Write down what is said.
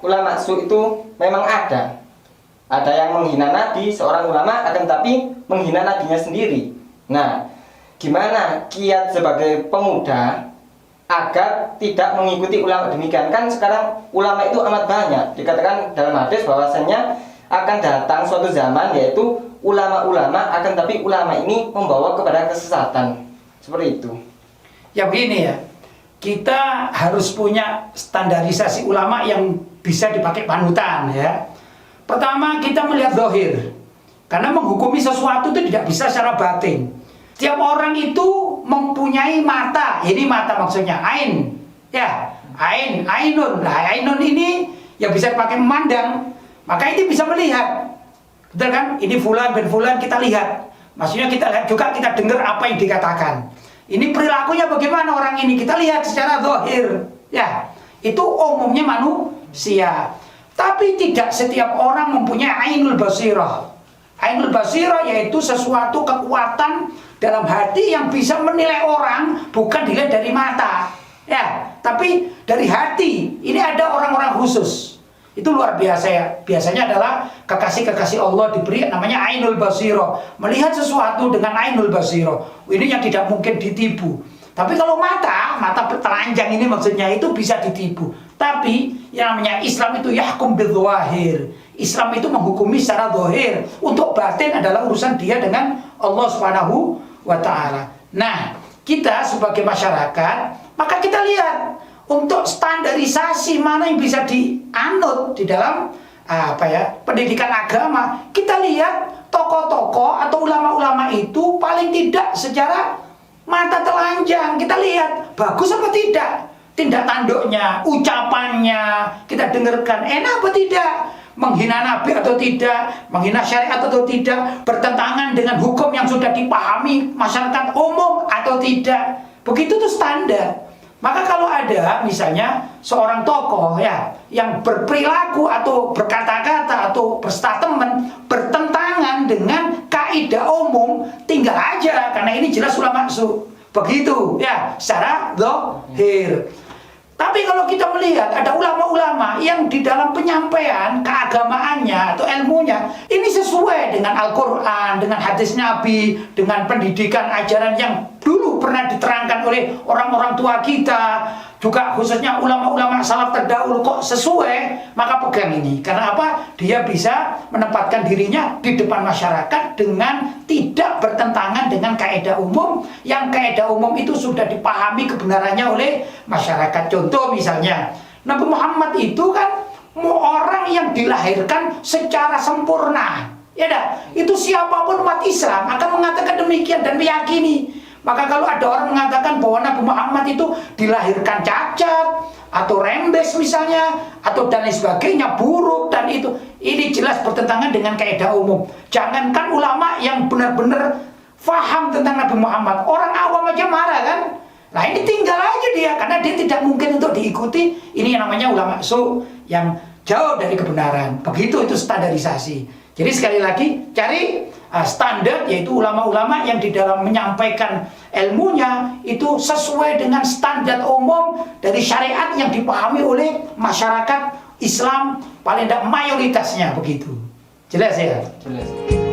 ulama su itu memang ada. Ada yang menghina nabi, seorang ulama, akan tapi menghina nabinya sendiri. Nah, gimana kiat sebagai pemuda agar tidak mengikuti ulama demikian? Kan sekarang ulama itu amat banyak. Dikatakan dalam hadis bahwasanya akan datang suatu zaman yaitu ulama-ulama, akan tapi ulama ini membawa kepada kesesatan. Seperti itu. Ya begini ya, kita harus punya standarisasi ulama yang bisa dipakai panutan ya. Pertama, kita melihat zahir. Karena menghukumi sesuatu itu tidak bisa secara batin. Tiap orang itu mempunyai mata. Ini mata maksudnya ain. Ya, ainun. Nah, ainun ini ya bisa dipakai memandang. Maka ini bisa melihat. Betul kan? Ini fulan bin fulan kita lihat. Maksudnya kita lihat juga, kita dengar apa yang dikatakan. Ini perilakunya bagaimana orang ini, kita lihat secara zahir. Ya, itu umumnya manusia. Tapi tidak setiap orang mempunyai ainul basirah. Ainul basirah yaitu sesuatu kekuatan dalam hati yang bisa menilai orang, bukan dilihat dari mata. Ya, tapi dari hati. Ini ada orang-orang khusus. Itu luar biasa ya. Biasanya adalah kekasih-kekasih Allah diberi namanya ainul basirah. Melihat sesuatu dengan ainul basirah. Ini yang tidak mungkin ditipu. Tapi kalau mata telanjang ini maksudnya itu bisa ditipu. Tapi yang namanya Islam itu yahkum bil zahir. Islam itu menghukumi secara zahir. Untuk batin adalah urusan dia dengan Allah Subhanahu wa taala. Nah, kita sebagai masyarakat, maka kita lihat untuk standarisasi mana yang bisa dianut di dalam pendidikan agama. Kita lihat tokoh-tokoh atau ulama-ulama itu paling tidak secara mata telanjang kita lihat bagus apa tidak, tindak tanduknya, ucapannya kita dengarkan enak apa tidak, menghina nabi atau tidak, menghina syariat atau tidak, bertentangan dengan hukum yang sudah dipahami masyarakat umum atau tidak. Begitu tuh standar. Maka kalau ada misalnya seorang tokoh ya yang berperilaku atau berkata-kata atau berstatement bertentangan dengan kaidah umum, tinggal aja karena ini jelas ulama su. Begitu ya secara zahir. Tapi kalau kita melihat ada ulama-ulama yang di dalam penyampaian keagamaannya atau ilmunya ini sesuai dengan Al-Quran, dengan hadis Nabi, dengan pendidikan ajaran yang dulu pernah diterangkan oleh orang-orang tua kita, juga khususnya ulama-ulama salaf terdahulu, kok sesuai, maka pegang ini. Karena apa? Dia bisa menempatkan dirinya di depan masyarakat dengan tidak bertentangan dengan kaidah umum, yang kaidah umum itu sudah dipahami kebenarannya oleh masyarakat. Contoh misalnya, Nabi Muhammad itu kan orang yang dilahirkan secara sempurna. Ya dah, itu siapapun umat Islam akan mengatakan demikian dan meyakini. Maka kalau ada orang mengatakan bahwa Nabi Muhammad itu dilahirkan cacat atau rembes misalnya, atau dan lain sebagainya, buruk dan itu, ini jelas bertentangan dengan kaidah umum. Jangankan ulama yang benar-benar faham tentang Nabi Muhammad, orang awam aja marah kan. Nah ini tinggal aja dia, karena dia tidak mungkin untuk diikuti. Ini yang namanya ulama su, yang jauh dari kebenaran. Begitu itu standarisasi. Jadi sekali lagi cari standar, yaitu ulama-ulama yang di dalam menyampaikan ilmunya itu sesuai dengan standar umum dari syariat yang dipahami oleh masyarakat Islam, paling tidak mayoritasnya begitu. Jelas ya? Jelas.